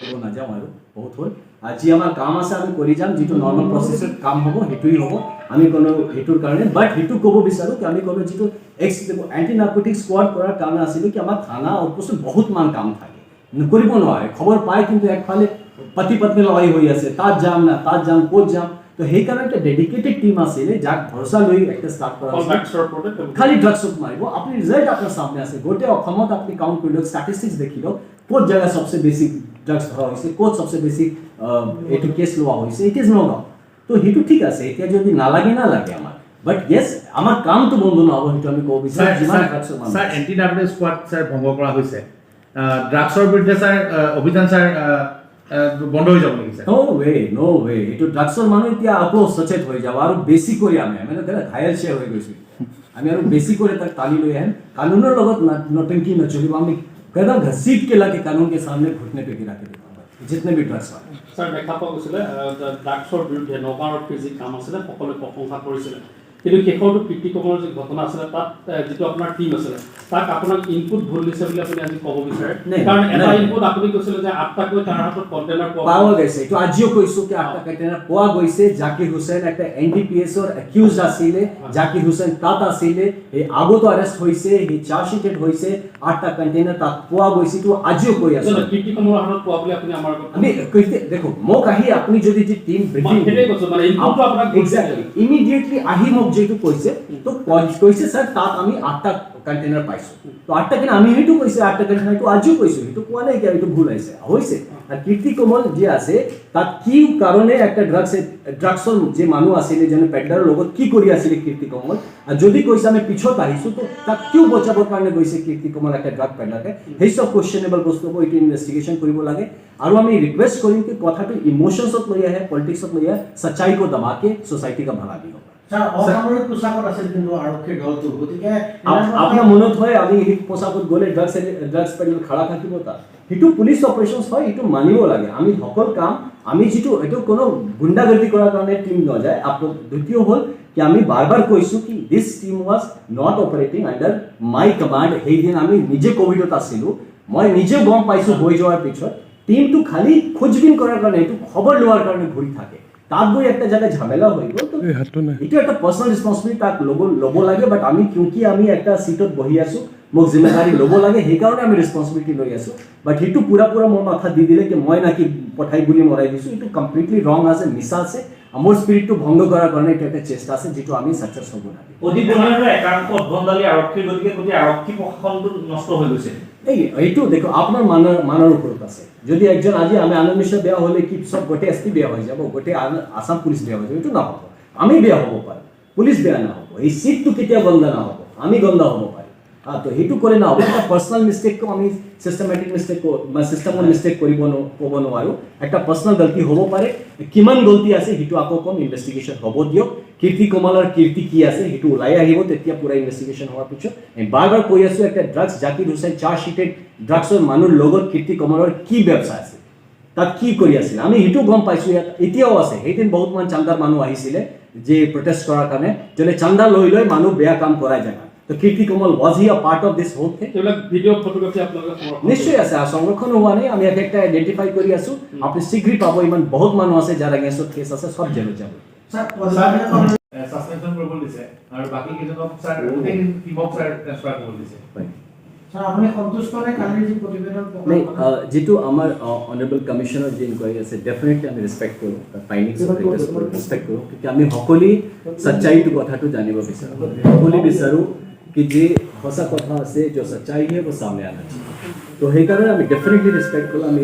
ক'ব নাযাওঁ আৰু বহুত হ'ল যি আমাৰ কাম আছে আমি কৰি যাম যিটো নৰ্মেল প্ৰচেছত কাম হ'ব সেইটোৱেই হ'ব আমি কোনো সেইটোৰ কাৰণে বাট সেইটো ক'ব বিচাৰোঁ কি আমি ক'লো যিটো এণ্টি নাৰ্কটিক স্কোৱাড কৰাৰ কাৰণে আছিলে কি আমাৰ থানা আউটপোষ্টত বহুত মান কাম থাকে কৰিব নোৱাৰে খবৰ পায় কিন্তু একফালে পতি পত্নী লগাই হৈ আছে তাত যাম না তাত যাম ক'ত যাম তো সেইকাৰণে একটা ডেডিকেটেড টিম আছিলে যাক ভৰসা লৈ একটা স্টাৰ্ট কৰা খালি ড্ৰাগছত মাৰিব আপুনি ৰিজাল্ট আপোনাৰ সামনে আছে গোটেই অসমত আপুনি কাউণ্ট কৰি লওক ষ্টেটিষ্টিক্স দেখি লওক ক'ত জায়গা সবচে বেছি ড্ৰাগছ ধৰা হৈছে ক'ত সবচে বেছি এইটো কেছ লোৱা হৈছে ইট ইজ নগাঁও তো সেইটো ঠিক আছে এতিয়া যদি নালাগে আমাৰ বাট ইয়েস আমাৰ কামটো বন্ধ নহ'ব সেইটো আমি ক'ব বিচাৰোঁ যিমান ড্ৰাগছৰ মানুহ sir anti narcotic squad sir ভংগ কৰা হৈছে ড্ৰাগছৰ বিৰুদ্ধে স্যাৰ অভিযান স্যাৰ বন্ধ হৈ যাব নেকি স্যাৰ নো ওয়ে এইটো ড্ৰাগছৰ মানুহ এতিয়া আকৌ সচেত হৈ যাব আৰু বেছি কৰি আমি মানে ঘায়েল শ্বেয়াৰ হৈ গৈছোঁ আমি আৰু বেছি কৰি তাক টানি লৈ আহিম কানুনৰ লগত নটংকি নচলিব আমি एकदम घसीट के लाके कानून के सामने घुटने पे गिरा के दिखाऊंगा जितने भी ड्रग्स वाले सर দেখা পোৱা গৈছিলে ড্ৰাগছৰ বিৰুদ্ধে নগাঁৱৰ ফিজিক কাম আছিলে সকলোৱে প্ৰশংসা কৰিছিলে কিন্তু শেষৰটো কীৰ্তিকমৰ যি ঘটনা আছিলে তাত যিটো আপোনাৰ টিম আছিলে তাক আপোনাক ইনপুট ভুল দিছে বুলি আপুনি আজি ক'ব বিচাৰে কাৰণ এটা ইনপুট আপুনি কৈছিলে যে 8টাকৈ তাৰ হাতত কণ্টেইনাৰ পোৱা গৈছে এইটো আজিও কৈছো কি 8টা কণ্টেইনাৰ পোৱা গৈছে জাকিৰ হুছেইন একটা এনডিপিএছ ৰ একিউজ আছিলে জাকিৰ হুছেইন তাত আছিলে এই আগতো আৰেষ্ট হৈছে এই চাৰ্জশিটেড হৈছে 8টা কণ্টেইনাৰ তাত পোৱা গৈছে তো আজিও কৈ আছে কীৰ্তিকমৰ হাতত পোৱা বুলি আপুনি আমাৰ আমি কৈছে দেখো মোক আহি আপুনি যদি যে টিম ব্ৰিফিং মানে ইনপুটটো আপোনাক এক্স্যাক্টলি ইমিডিয়েটলি আহি মোক যেটো কৈছে তো কৈছে স্যার তাত আমি 8টা কণ্টেইনাৰ পাইছো তো 8টা কিনা আমি হেতু কৈছে 8টা কণ্টেইনাৰ তো আজিও কৈছো হেতু কোৱা নাই কি হেতু ভুল হৈছে আৰ কীৰ্তিকমল যে আছে তাত কি কাৰণে একটা ড্ৰাগছৰ যে মানুহ আছিল যেন পেডলাৰৰ লগত কি কৰি আছিল কীৰ্তিকমল আৰ যদি কৈছে আমি পিছত আহিছো তো তাক কিয় বচাবৰ কাৰণে গৈছে কীৰ্তিকমল একটা ড্ৰাগ পেডলাৰে সেই সব কোশ্চেনেবল বস্তু এইটো ইনভেষ্টিগেশ্যন কৰিব লাগে আৰু আমি ৰিকুৱেষ্ট কৰিম কি কথাটো ইমোশনছত লৈ আহে পলিটিক্সত লৈ আহে সচ্চাই को दबा के सोसाइटी का भला भी होगा অসামৰিক পোছাকত আছিল কিন্তু আৰক্ষীৰ দলটো গতিকে আপোনাৰ মনত হয় আমি এই পোছাকত গ'লে ড্ৰাগছ পেডলাৰ খাৰা থাকিব তাত সেইটো পুলিচ অপাৰেশ্যনছ হয় এইটো মানিব লাগে আমি সকল কাম আমি যিটো এইটো কোনো গুণ্ডাগৰ্দি কৰাৰ কাৰণে টিম নযায় দ্বিতীয় হ'ল কি আমি বাৰবাৰ কৈছো কি this team was not operating under my command সেইদিন আমি নিজে কোভিডত আছিলো মই নিজে গম পাইছো হৈ যোৱাৰ পিছত টিমটো খালি খোজবিন কৰাৰ কাৰণে এইটো খবৰ লোৱাৰ কাৰণে ঘূৰি থাকে তাত গৈ একটা জায়গায় ঝামেলা হৈ গ'ল তো এইটো একটা পার্সোনাল রেসপন্সিবিলিটি তাক ল'ব লাগে বাট আমি কিউকি আমি একটা সিটত বহি আছো মোক জিম্মেদারি ল'ব লাগে সেই কাৰণে আমি ৰেসপন্সিবিলিটি লৈ আছো বাট সেইটো পুৰা মোৰ মাথা দি দিলে কি মই নাকি পঠাই গুলি মৰাই দিছো এইটো কমপ্লিটলি ৰং আছে মিছা আছে আমাৰ স্পিৰিটটো ভংগ কৰাৰ কাৰণে এটা চেষ্টা আছে যেটো আমি সাকসেস হ'ব লাগে অধিবহনৰ একাংশ উদ্ভণ্ডালী আৰক্ষীৰ গতিকে আৰক্ষী প্ৰশাসনটো নষ্ট হৈ গৈছে এইটো দেখো আপোনাৰ মানৰ ওপৰত আছে যদি একজন আজি আমি আনন্দ মিশ্ৰ বেয়া হলে কি সব গোটে এসপি বেয়া হৈ যাব গোটে আসাম পুলিচ বেয়া হৈ যাব এইটো নহ'ব আমি বেয়া হ'ব পাৰো পুলিচ বেয়া নহ'ব এই সিটটো কেতিয়া গন্ধা নহ'ব আমি গন্ধা হ'ব পাৰো তো সেইটো কৰে নহ'ব এটা পাৰ্সোনাল মিস্টেকটো আমি সিস্টেমেটিক মিস্টেক সিস্টেমৰ মিস্টেক ক'ব নোৱাৰো একটা পাৰ্সোনাল গলতি হ'ব পাৰে কিমান গলতি আছে সেইটো আকৌ কম ইনভেষ্টিগেশ্যন হ'ব দিয়ক কীৰ্তিকমলৰ কীৰ্তি কি আছে সেইটো ওলাই আহিব তেতিয়া পুৰা ইনভেষ্টিগেশ্যন হোৱাৰ পিছত বাৰবাৰ কৈ আছো একটা ড্ৰাগছ জাকিৰ হুছেইন চাৰ্জশিটেড ড্ৰাগছৰ মানুহৰ লগত কীৰ্তিকমলৰ কি ব্যৱস্থা আছে তাত কি কৰি আছিল আমি সেইটো গম পাইছো ইয়াত এতিয়াও আছে সেইদিন বহুত মান চান্দাৰ মানুহ আহিছিলে যে প্ৰটেষ্ট কৰাৰ কাৰণে যেনে চান্দা লৈ মানুহ বেয়া কাম কৰাই যায় তো Kirtikamal was he a part of this whole thing এইবিলাক ভিডিও ফটোগ্ৰাফি আপোনালোকে নিশ্চয় আছে সংৰক্ষণ হোৱা নাই আমি একটা আইডেন্টিফাই কৰি আছো আপুনি শীঘ্ৰেই পাব ইমান বহুত মানুহ আছে যাৰ এগেইনষ্টত কেছ আছে সব জেলত যাব সাসপেনশন কৰিব দিছে আৰু বাকি কেইজনক স্যাৰ গোটেই টিমক স্যাৰ ট্ৰান্সফাৰ কৰিব দিছে স্যাৰ আপুনি সন্তুষ্ট নে কালি যি প্ৰতিবেদন নাই যেটো আমাৰ অনাৰেবল কমিশনাৰ যি ইনকুৱাৰী আছে ডেফিনেটলি আমি ৰেসপেক্ট কৰো ফাইন্ডিংছ ৰেসপেক্ট কৰো কিয় আমি সকলোই সচ্চাইটো কথাটো জানিব বিচাৰো সকলোই বিচাৰো कि जे होसा कथा আছে जो सच्चाई है वो सामने आना चाहिए तो हे कारण আমি डेफिनेटली रेस्पेक्ट কৰো আমি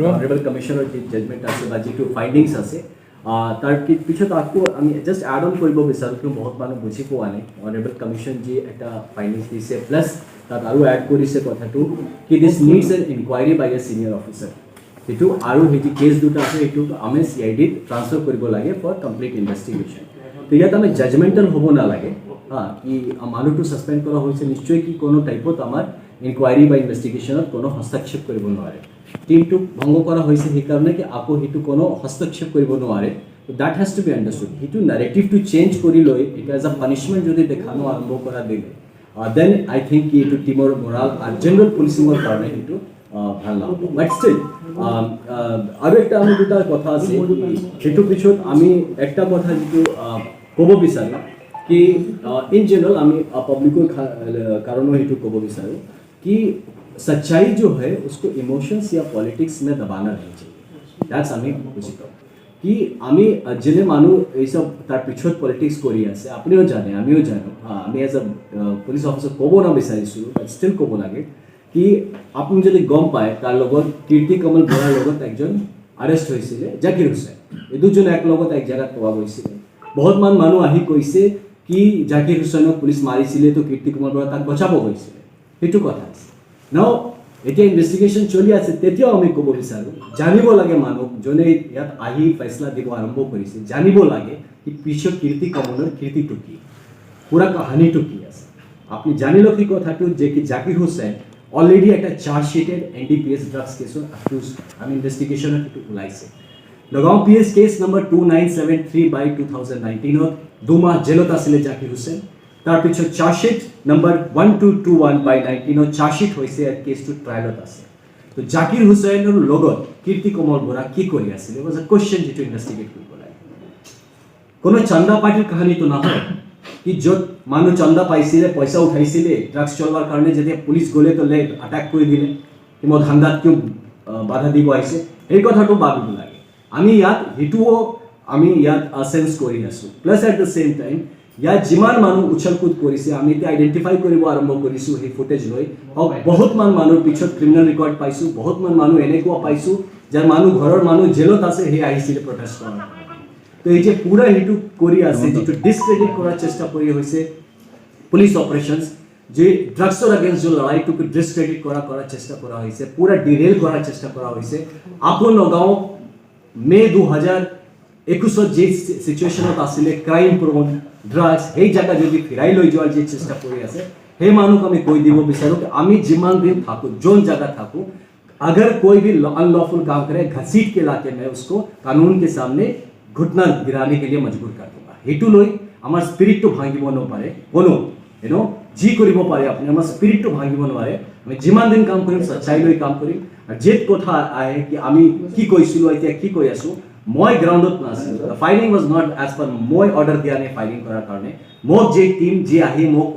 অনারেবল কমিশনার যে জাজমেন্ট আছে বা যেটো ফাইন্ডিংস আছে তার পিছত আকো আমি জাস্ট এড অন কৰিব বিচাৰো কি বহুত মানুহ বুজি পোৱা নাই অনাৰেবল কমিশন যে একটা ফাইন্ডিংস দিছে প্লাস তাত আৰু এড কৰিছে কথাটো কি this needs an inquiry by a senior officer এটো আৰু হেটি কেস দুটা আছে এটো আমি সিআইডি ট্ৰান্সফাৰ কৰিব লাগে ফৰ কমপ্লিট ইনভেষ্টিগেশ্যন তো ইয়াত আমি জাজমেন্টাল হ'ব না লাগে कि মানুহটো সাসপেন্ড কৰা হৈছে নিশ্চয় কি কোনো টাইপত আমাৰ ইনকুৱাৰী বা ইনভেষ্টিগেশ্যনত কোনো হস্তক্ষেপ কৰিব নোৱাৰে টিমটো ভংগ কৰা হৈছে সেই কাৰণে কি আকৌ হেতু কোনো হস্তক্ষেপ কৰিব নোৱাৰে তো দ্যাট হ্যাজ টু বি আন্ডাৰস্টুড হেতু নাৰেটিভটো চেঞ্জ কৰি লৈ ইট এজ আ পানিশমেন্ট যদি দেখানো আৰম্ভ কৰা দিলে দেন আই থিংক কি এটো টিমৰ মোৰাল আৰু জেনাৰেল পুলিচিঙৰ কাৰণে হেতু ভাল নহ'ব বাট ষ্টিল আৰু একটা আমি দুটা কথা আছে সেইটো পিছত আমি একটা কথা যিটো ক'ব বিচাৰোঁ कि इन जनरल আমি पब्लिको कारणों हेतु ক'ব বিচাৰোঁ कि सच्चाई जो है उसको इमोशंस या पॉलिटिक्स में दबाना नहीं चाहिए दैट्स আমি বুজি পাওঁ कि আমি যেনে মানুহ এইসব তাৰ পিছত পলিটিক্স কৰি আছে আপুনিও জানে আমিও জানো আমি এজ এ পুলিচ অফিচাৰ ক'ব না বিচাৰিছোঁ বাট ষ্টিল ক'ব লাগে कि আপুনি যদি গম পায় তাৰ লগত কীৰ্তি কমল বৰাৰ লগত একজন আৰেষ্ট হৈছিলে জাকিৰ হুছেইন এই দুজন এক লগত এক জেগাত পোৱা গৈছিলে বহুতমান মানুহ আহি কৈছে कि জাকিৰ হুছেইনক পুলিচ মাৰিছিলে তো কীৰ্তি কমল বৰা তাক বচাব গৈছিলে সেইটো কথা আছে নাও এতিয়া ইনভেষ্টিগেশ্যন চলি আছে তেতিয়াও আমি ক'ব বিচাৰোঁ জানিব লাগে মানুহ যোনে ইয়াত আহি ফেচলা দিব আৰম্ভ কৰিছে জানিব লাগে कि পিছত কীৰ্তি কমলৰ কীৰ্তিটো কি পুৰা কাহিনীটো কি আছে আপুনি জানি লওক এই কথাটো যে কি জাকিৰ হুছেইন অলৰেডি একটা চাৰ্জশিটেড NDPS ড্ৰাগস কেসৰ অ্যাকিউজ আমি ইনভেষ্টিগেশ্যনত সেইটো ওলাইছে নগাঁও PS কেছ নম্বৰ 2973/2019 দুমাহ জেলত আছিলে জাকিৰ হুছেইন তাৰপিছত চাৰ্জশিট নম্বৰ 1221/19 চাৰ্জশিট হৈছে কেছটো ট্ৰায়েলত আছে তো জাকিৰ হুছেইনৰ লগত কীৰ্তি কমল বৰা কি কৰি আছিলে ওয়াজ আ কোয়েশ্চন যিটো ইনভেষ্টিগেট কৰিব লাগে কোনো চন্দা পাৰ্টিৰ কাহিনীটো নহয় कि য'ত মানুহ চন্দা পাইছিলে পইচা উঠাইছিলে ড্ৰাগছ চলোৱাৰ কাৰণে যেতিয়া পুলিচ গ'লে তো লে আটাক কৰি দিলে कि মই ধান্দাত কিয় বাধা দিব আহিছে এই কথাটো ভাবিব লাগে আমি ইয়াত হেতুও আমি ইয়াত সেন্স কৰি আছো plus at the same time ইয়াত যিমান মানুহ উছলকুদ কৰিছে আমি এতিয়া আইডেন্টিফাই কৰিব আৰম্ভ কৰিছো এই ফুটেজ লৈ বহুত মানুহৰ পিছত ক্ৰিমিনেল ৰেকৰ্ড পাইছো বহুত মানুহ এনেকুৱা পাইছো যাৰ মানুহ ঘৰৰ মানুহ জেলত আছে হে আহিছিলে প্ৰটেষ্ট কৰাৰ তো এই যে পুৰা হেতু কৰি আছে যেটো ডিসক্ৰেডিট কৰাৰ চেষ্টা কৰি হৈছে পুলিশ অপাৰেশনস যে ড্ৰাগসৰ এগেইনস্ট যে লড়াইটোকে ডিসক্ৰেডিট কৰাৰ চেষ্টা কৰা হৈছে পুৰা ডিৰেল কৰাৰ চেষ্টা কৰা হৈছে আপোন নগাঁও মে 2021 যে সিচুয়েশনত আছিলে ক্ৰাইম প্ৰোন ড্ৰাগস এই জায়গা যদি ফিৰাই লৈ যোৱাৰ যে চেষ্টা কৰি আছে সেই মানুহক আমি কৈ দিব বিচাৰো कि আমি যিমান দিন থাকো जोन जगह থাকো अगर कोई भी अनलॉफुल काम करे घसीट के लाके मैं उसको कानून के सामने घुटना गिराने के लिए मजबूर कर दूंगा हेतु লৈ আমার স্পিরিট তো ভাঙিব নপারে কোনো যি কৰিব পাৰে আপুনি আমাৰ স্পিৰিট তো ভাঙিব নোৱাৰে আমি যিমান দিন কাম কৰিম সচ্চাই লৈ কাম কৰিম আৰু যে কথা আহে কি আমি কি কৈছিলো এতিয়া কি কৈ আছো মই গ্ৰাউণ্ডত নাছিল the fighting was not as per মই অৰ্ডাৰ দিয়া নে ফাইটিং কৰাৰ কাৰণে মোক যে টিম যে আহি মোক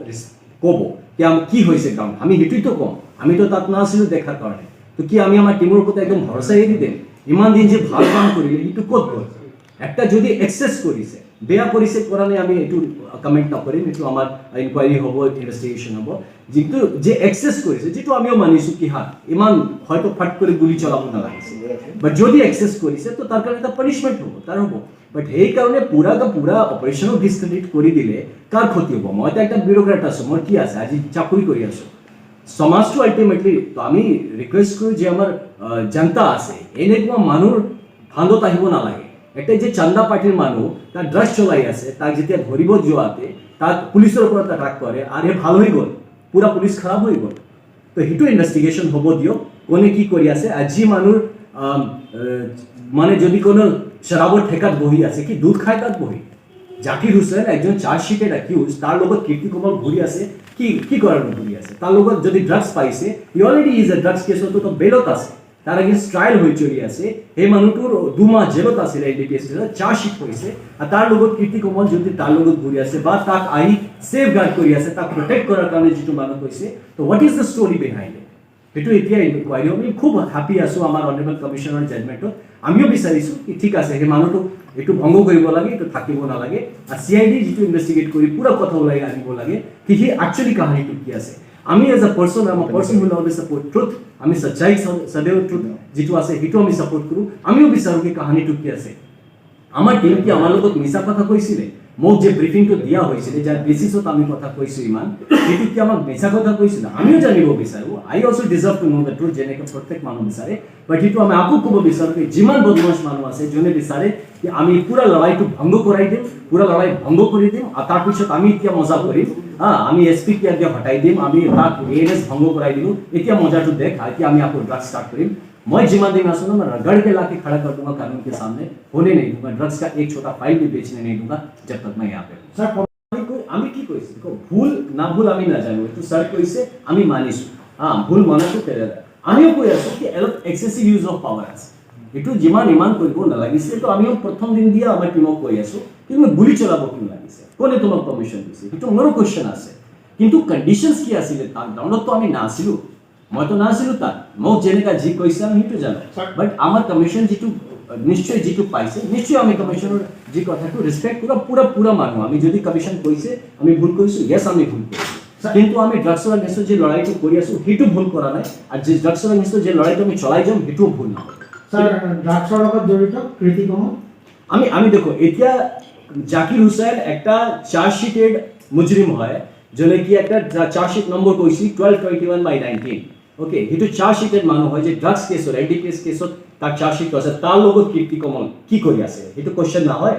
ক'ব কি আমি কি হৈছে কাম আমি হেতুই তো কম আমি তো তাত নাছিলো দেখাৰ কাৰণে তো কি আমি আমাৰ টিমৰ ওপৰত একদম ভৰসা এৰি দিম ইমান দিন যে ভাল কাম কৰিলে হেতু ক'ত গ'ল একটা যদি এক্সেস কৰিছে বেয়া কৰিছে কৰানে আমি এটু কমেন্ট নকৰিম এটু আমাৰ ইনকোয়াৰি হ'ব ইনভেষ্টিগেশ্যন হ'ব যেটো যে এক্সেস কৰিছে যেটো আমিও মানিছো কি হা ইমান হয়তো ফট কৰি গুলি চলাব নালাগিছে বাট যদি এক্সেস কৰিছে তো তাৰ কাৰণে এটা পানিশমেন্ট হ'ব তাৰ হ'ব বাট এই কাৰণে পুৰা অপাৰেশনক ডিসক্ৰেডিট কৰি দিলে কাৰ ক্ষতি হ'ব মই এটা ব্যুৰোক্ৰেট আছো মোৰ কি আছে আজি চাকৰি কৰি আছো সমাজটো আলটিমেটলি তো আমি ৰিকোয়েস্ট কৰো যে আমাৰ জনতা আছে এনেকুৱা মানুহ ফান্দত আহিব নালাগে একটা যে চান্দা পাৰ্টিৰ মানুষ তাৰ ড্ৰাগস চলাই আছে তাক যেতিয়া ধৰিব যোৱাতে তাক পুলিশের উপর অ্যাটাক করে আর এ ভাল হয়ে গল পুরা পুলিশ খারাপ হয়ে গল তো হেতু ইনভেষ্টিগেশ্যন হ'ব দিও কোনে কি কৰি আছে আজি মানুহ মানে যদি কোনো শরাবর ঠেকাত বহি আছে কি দুধ খায় তাত বহি জাকির হুছেইন একজন চার্জশিটেড অ্যাকিউজ তার লগত কীর্তি কমল ঘূৰি আছে কি কৰাৰ ঘূৰি আছে তার লগত যদি ড্রাগস পাইছে he already is a drugs case তো বেলত আছে তার এগেইনস্ট ট্রায়াল হৈ চলি আছে এই মানুহটোৰ দুমাহ জেলত আছিল NDPS চাৰ্জশিট কৰিছে আৰু তাৰ লগত কীৰ্তি কমল যদি তাৰ লগত ঘূৰি আছে বা তাক আহি সেফ গাৰ্ড কৰি আছে তাক প্ৰটেক্ট কৰাৰ কাৰণে যিটো মানুহ কৈছে তো what is the story behind it সেইটো এতিয়া ইনকুৱাৰী আমি খুব হ্যাপি আছো আমাৰ অনাৰেবল কমিশনাৰ জাজমেণ্টত আমিও বিচাৰিছো কি ঠিক আছে সেই মানুহটো এইটো ভংগ কৰিব লাগে এইটো থাকিব নালাগে আৰু CID যিটো ইনভেষ্টিগেট কৰি পুৰা কথা ওলাই আনিব লাগে কি হি একচুয়ালি কাহিনীটো কি আছে আমি এজ আ পার্সন আম a person who always support truth আমি সচ্চাই সदैव ট্রুথ যেটো আছে হেতু আমি সাপোর্ট কৰো আমিও বিচাৰো কি কাহিনীটো কি আছে আমাৰ টিম কি আমাৰ লগত মিছা কথা কৈছিলে মোক যে ব্ৰিফিংটো দিয়া হৈছিলে যাৰ বেসিছত আমি কথা কৈছো ইমান হেতু কি আমাক মিছা কথা কৈছিল আমিও জানিব বিচাৰো I also deserve to know the truth যেনেকৈ প্ৰত্যেক মানুহ বিচাৰে বাট হেতু আমি আকো ক'ব বিচাৰো কি যিমান বদমাশ মানুহ আছে যোনে বিচাৰে কি আমি পুৰা লড়াইটো ভংগ কৰাই দিম পুৰা লড়াই ভংগ কৰি দিম আৰু তাৰ পিছত আমি এতিয়া মজা কৰিম আমি এসপি কি আগে হটাই দিম আমি তাক ANS ভংগ কৰাই দিম এতিয়া মজাটো দেখ এতিয়া আমি আকৌ ড্ৰাগস স্টাर्ट কৰিম मैं जिम्मा दिन आसूंगा मैं रगड़ के लाके खड़ा कर दूंगा कानून के सामने होने नहीं दूंगा ड्रग्स का एक छोटा फाइल भी बेचने नहीं दूंगा जब तक मैं यहाँ पे सर আমি কি কইছি ভুল না ভুল আমি না জানি তো স্যার কইছে আমি মানিছো ভুল মানাটো আমিও কৈ আছো কি অলপ এক্সেছিভ ইউজ অফ পাৱাৰ আছে এইটো যিমান ইমান কৰিব নালাগিছে তো আমিও প্ৰথম দিন দিয়া আমাৰ টিমক কৈ আছো কিন্তু গুলি চলাব কিয় লাগিছে কোনে তোমাক পাৰমিশ্যন দিছে সেইটো মোৰো কোৱেশ্চন আছে কিন্তু কণ্ডিশ্যনছ কি আছিলে তাৰ ডাউনলোড তো আমি নাছিলো মইতো নাছিলো তাত মোক যেনেকা যি কৈছে আমি সেইটো জানো বাট আমাৰ কমিশ্যন যিটো নিশ্চয় যিটো পাইছে নিশ্চয় আমি কমিশ্যনৰ যি কথাটো ৰেসপেক্ট কৰা পুৰা মানুহ আমি যদি কমিশ্যন কৈছে আমি ভুল কৰিছো ইয়েছ আমি ভুল কৰিছো কিন্তু আমি ড্ৰাগছৰ এগেইনষ্টত যে লড়াইটো কৰি আছো সেইটো ভুল কৰা নাই আৰু যে ড্ৰাগছৰ এগেইনষ্টত যে লড়াইটো আমি চলাই যাম সেইটো ভুল নহয় স্যাৰ ড্ৰাগসৰ লগত জড়িত কৃতি কমল আমি দেখো এতিয়া জাকির হুসেন একটা চার্জশিটেড মুজরিম হয় যোনে কি একটা চার্জশিট নম্বর কৈছি 1221/19 ওকে হেতু চার্জশিটেড মানুহ হয় যে ড্রাগস কেছৰ এনডিপিএস কেছত তাক চাৰ্জশিট আছে তাৰ লগত কীৰ্তি কমল কি কৰি আছে হেতু কোশ্চেন না হয়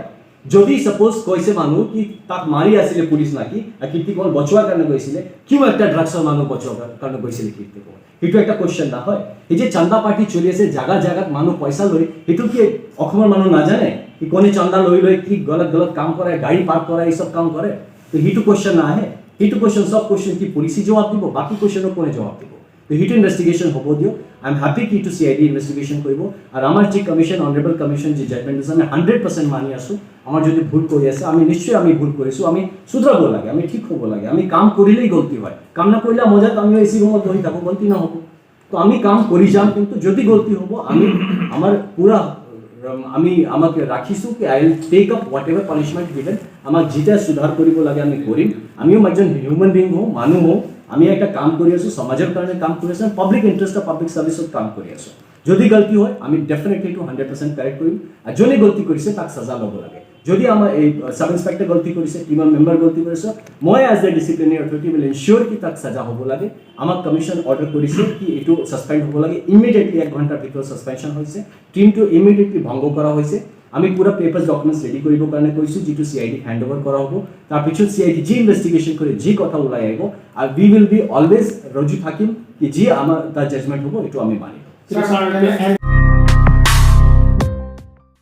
যদি সাপোজ কৈছে মানুহ কি তাক মাৰি আছিলে পুলিচ নাকি আৰু কীৰ্তি কমল বচোৱাৰ কাৰণে কৈছিলে কিয় একটা ড্ৰাগছৰ মানুহ বচোৱাৰ কাৰণে কৈছিলে কীৰ্তি কমল হেতু একটা কোশ্চেন না হয় এই যে চান্দা পাৰ্টি চলি আছে জাগাত মানুহ পইচা লৈ হেতু কি অসমৰ মানুহ নাজানে কি কোনে চান্দা লৈ কি গলত কাম কৰে গাড়ী পাৰ্ক কৰে এই সব কাম কৰে তো হেতু কোশ্চেন না আহে হেতু কোশ্চেন সব কোশ্চেন কি পুলিচে জবাব দিব বাকি কোশ্চেনৰ কোনে জবাব দিব তো হেতু ইনভেষ্টিগেশ্যন হ'ব দিও আই এম হ্যাপি কি টু সিআইডি ইনভেষ্টিগেশ্যন কৰিব আৰু আমাৰ যে কমিশ্যন অনাৰেবল কমিশ্যন যে জাজমেণ্ট আছে আমি 100% মানি আছো আমাৰ যদি ভুল কৰি আছে আমি নিশ্চয় আমি ভুল কৰিছো আমি শুধৰাব লাগে আমি ঠিক হ'ব লাগে আমি কাম কৰিলেই গলতি হয় কাম না কৰিলে মজাত আমি এসি ৰুমত বহি থাকো গলতি না হ'ব তো আমি কাম কৰি যাম কিন্তু যদি গলতি হ'ব আমি আমাৰ পুৰা আমি আমাক ৰাখিছো কি I will take up whatever punishment given আমাক যেটা সুধাৰ কৰিব লাগে আমি কৰিম আমিও একজন হিউম্যান বিং হওঁ মানুহ হওঁ আমি একটা কাম কৰি আছো সমাজৰ কাৰণে কাম কৰি আছো পাব্লিক ইন্টাৰেষ্ট পাব্লিক সাৰ্ভিসত কাম কৰি আছো যদি গলতি হয় আমি ডেফিনেটলি টু 100% কাৰেক্ট কৰিম আৰু যোনে গলতি কৰিছে তাক সাজা ল'ব লাগে যদি আমাৰ এই সাব ইন্সপেক্টৰ গলতি কৰিছে টিমৰ মেম্বাৰ গলতি কৰিছে মই এজ এ ডিসিপ্লিনাৰী অথৰিটি উইল এনশিওৰ কি তাক সাজা হ'ব লাগে আমাক কমিশ্যন অৰ্ডাৰ কৰিছে কি এটো সাসপেন্ড হ'ব লাগে ইমিডিয়েটলি 1 ঘণ্টাৰ ভিতৰত সাসপেনশন হৈছে টিমটো ইমিডিয়েটলি ভংগ কৰা হৈছে আমি পুৰা পেপাৰস ডকুমেন্টস ৰেডি কৰিব কাৰণে কৈছো যেটো সিআইডি হ্যান্ডওভাৰ কৰা হ'ব তাৰ পিছত সিআইডি জি ইনভেষ্টিগেশ্যন কৰি জি কথা ওলাই আহিব আৰু উই উইল বি অলৱেজ ৰজু থাকিম কি জি আমাৰ তাৰ জাজমেন্ট হ'ব এটো আমি মানিম স্যাৰ